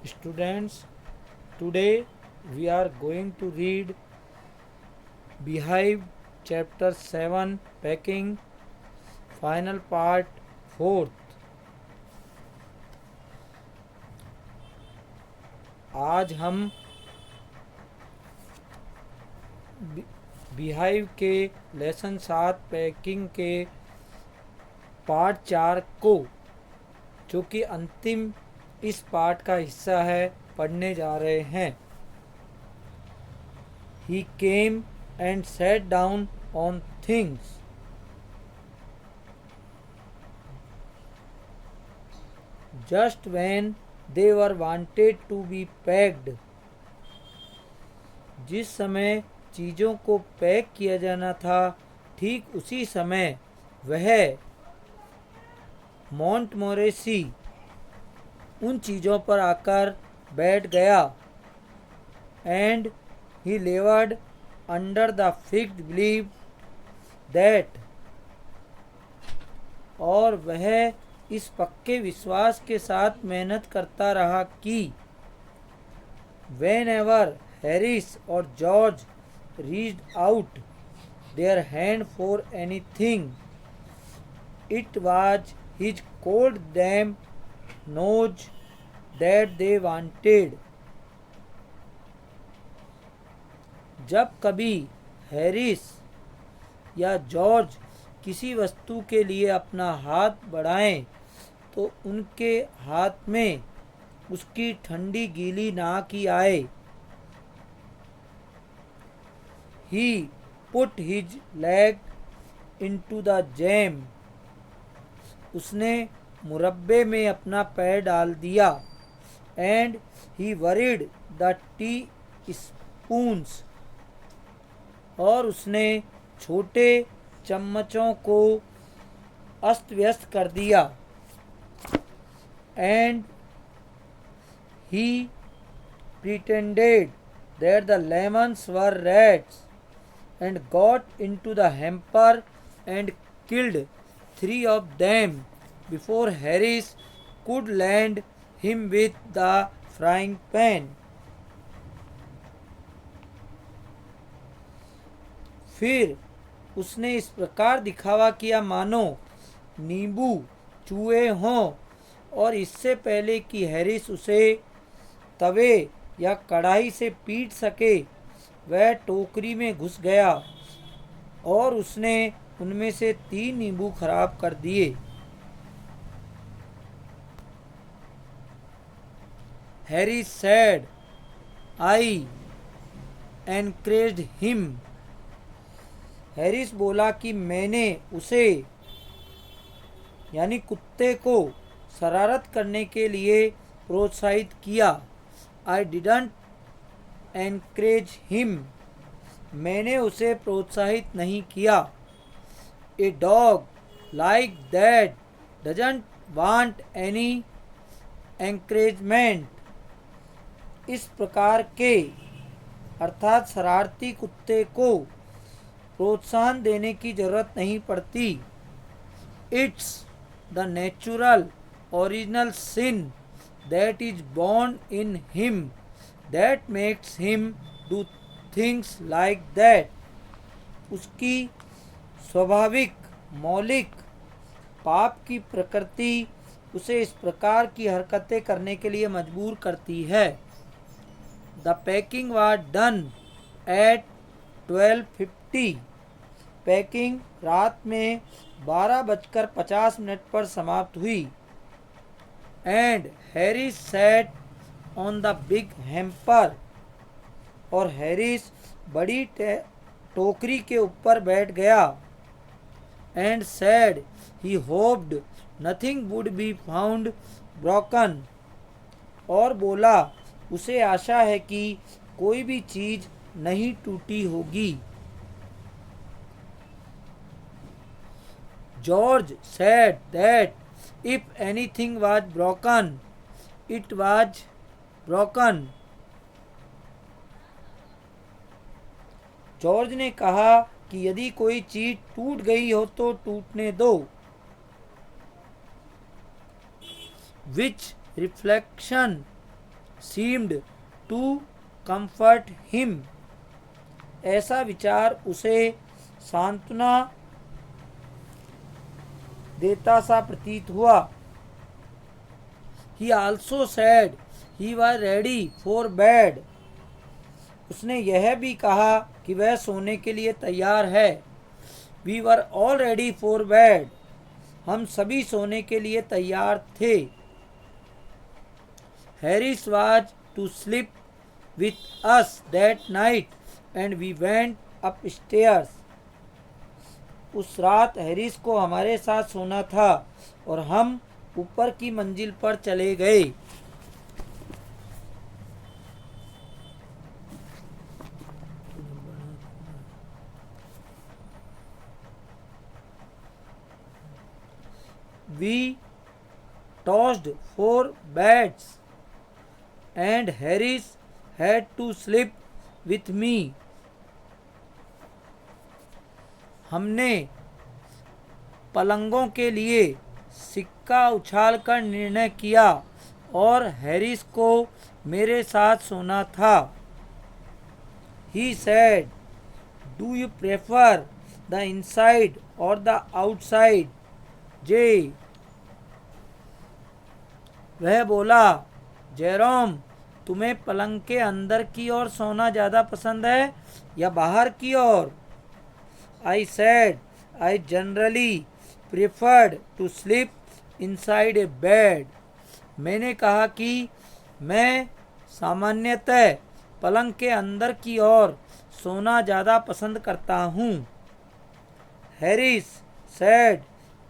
Students, today we are going to read Beehive chapter 7 Packing final part 4th. आज हम beehive के lesson 7 packing के part 4 को, जो कि अंतिम इस पार्ट का हिस्सा है, पढ़ने जा रहे हैं. He came and sat down on things. Just when they were wanted to be packed. जिस समय चीज़ों को पैक किया जाना था, ठीक उसी समय वह मोंटमोरेसी उन चीज़ों पर आकर बैठ गया. And he levered under the fixed believe that, और वह इस पक्के विश्वास के साथ मेहनत करता रहा कि whenever हैरिस और George reached out their hand for anything, it was his cold damp nose that they wanted. जब कभी हैरिस या जॉर्ज किसी वस्तु के लिए अपना हाथ बढ़ाएं, तो उनके हाथ में उसकी ठंडी गीली नाक ही आए. He put his leg into the jam. उसने मुरब्बे में अपना पैर डाल दिया. And he worried the tea spoons. और उसने छोटे चम्मचों को अस्त व्यस्त कर दिया. And he pretended that the lemons were rats and got into the hamper and killed 3 of them before Harris could land him with the frying pan. फिर उसने इस प्रकार दिखावा किया मानो नींबू चूहे हों, और इससे पहले कि हैरिस उसे तवे या कढ़ाई से पीट सके, वह टोकरी में घुस गया और उसने उनमें से 3 नींबू खराब कर दिए. Harris said, I encouraged him. Harris बोला कि मैंने उसे यानी कुत्ते को शरारत करने के लिए प्रोत्साहित किया. I didn't encourage him. मैंने उसे प्रोत्साहित नहीं किया. A dog like that doesn't want any encouragement. इस प्रकार के अर्थात शरारती कुत्ते को प्रोत्साहन देने की जरूरत नहीं पड़ती. It's the natural original sin that is born in him that makes him do things like that. उसकी स्वाभाविक मौलिक पाप की प्रकृति उसे इस प्रकार की हरकतें करने के लिए मजबूर करती है. The packing was done at 12:50. Packing रात में 12:50 पर समाप्त हुई. And Harris sat on the big hamper, और हैरिस बड़ी टोकरी के ऊपर बैठ गया. And sad he hoped nothing would be found broken, और बोला उसे आशा है कि कोई भी चीज नहीं टूटी होगी. George said that if anything was broken, it was broken. George ने कहा कि यदि कोई चीज टूट गई हो तो टूटने दो. which reflection seemed to comfort him. ऐसा विचार उसे सांत्वना देता सा प्रतीत हुआ. He also said he was ready for bed. उसने यह भी कहा कि वह सोने के लिए तैयार है. We were all ready for bed. हम सभी सोने के लिए तैयार थे. Harris was to sleep with us that night and we went upstairs. उस रात हैरिस को हमारे साथ सोना था और हम ऊपर की मंजिल पर चले गए. We tossed 4 beds and Harris had to sleep with me. हमने पलंगों के लिए सिक्का उछालकर निर्णय किया और हैरिस को मेरे साथ सोना था. He said, "Do you prefer the inside or the outside, Jay?" वह बोला, जेरोम, तुम्हें पलंग के अंदर की ओर सोना ज़्यादा पसंद है या बाहर की ओर? I said, I generally preferred to sleep inside a bed. मैंने कहा कि मैं सामान्यतः पलंग के अंदर की ओर सोना ज़्यादा पसंद करता हूँ. Harris said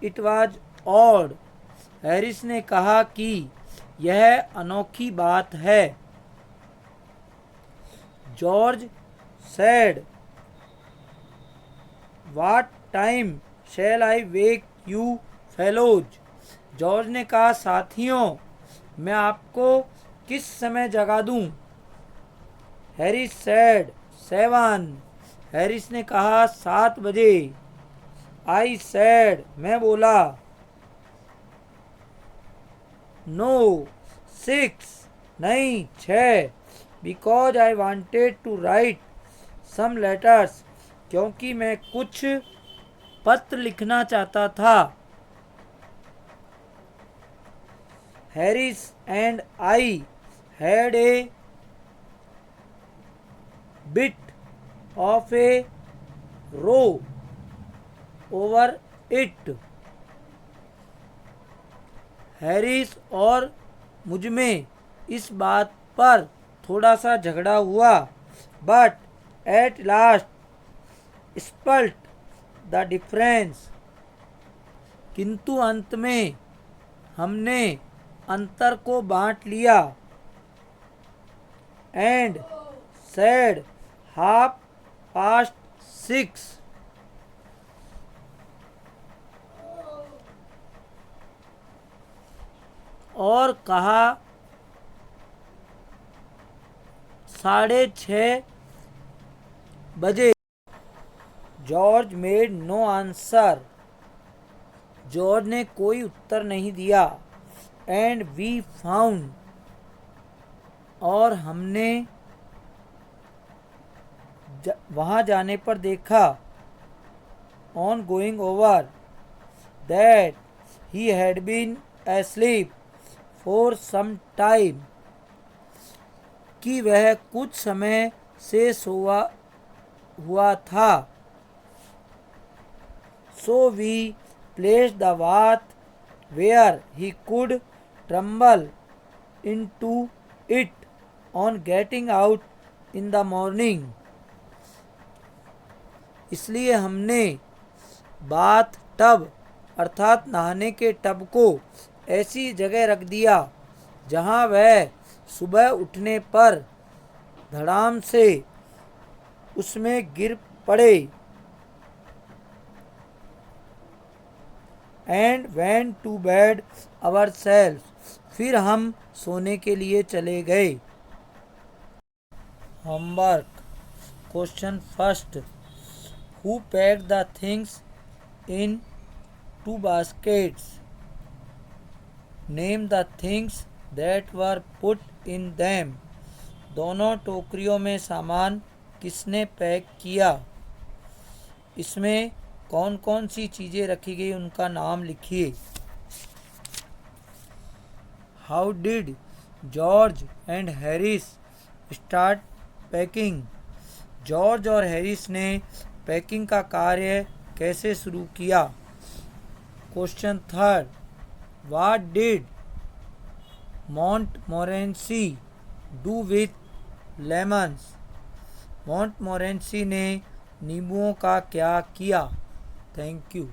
it was odd. Harris ने कहा कि यह अनोखी बात है. George said, "What time shall I wake you fellows?" George ने कहा, साथियों, मैं आपको किस समय जगा दूं? Harris said, 7. हैरिस ने कहा 7 बजे. I said, मैं बोला, No, 6. नहीं, 6. Because I wanted to write some letters. क्योंकि मैं कुछ पत्र लिखना चाहता था. Harris and I had a bit of a row over it. Harris और मुझ में इस बात पर थोड़ा सा झगड़ा हुआ. But at last split the difference. किंतु अंत में हमने अंतर को बांट लिया. And said 6:30. और कहा 6:30 बजे. George made no answer. George ने कोई उत्तर नहीं दिया. And we found. और हमने वहाँ जाने पर देखा, on going over, that he had been asleep for some time. कि वह कुछ समय से सोया हुआ था. So we placed the bath where he could tumble into it on getting out in the morning. इसलिए हमने बाथ टब अर्थात नहाने के टब को ऐसी जगह रख दिया जहां वह सुबह उठने पर धड़ाम से उसमें गिर पड़े. And went to bed ourselves. फिर हम सोने के लिए चले गए. Homework. Question first. Who packed the things in 2 baskets? Name the things that were put in them. दोनों टोकरियों में सामान किसने पैक किया? इसमें कौन कौन सी चीज़ें रखी गई उनका नाम लिखिए. How did George and Harris start packing? George और हैरिस ने पैकिंग का कार्य कैसे शुरू किया? Question third, what did मॉन्टमोरेंसी do with lemons? मॉन्टमोरेंसी ने नींबुओं का क्या किया? Thank you.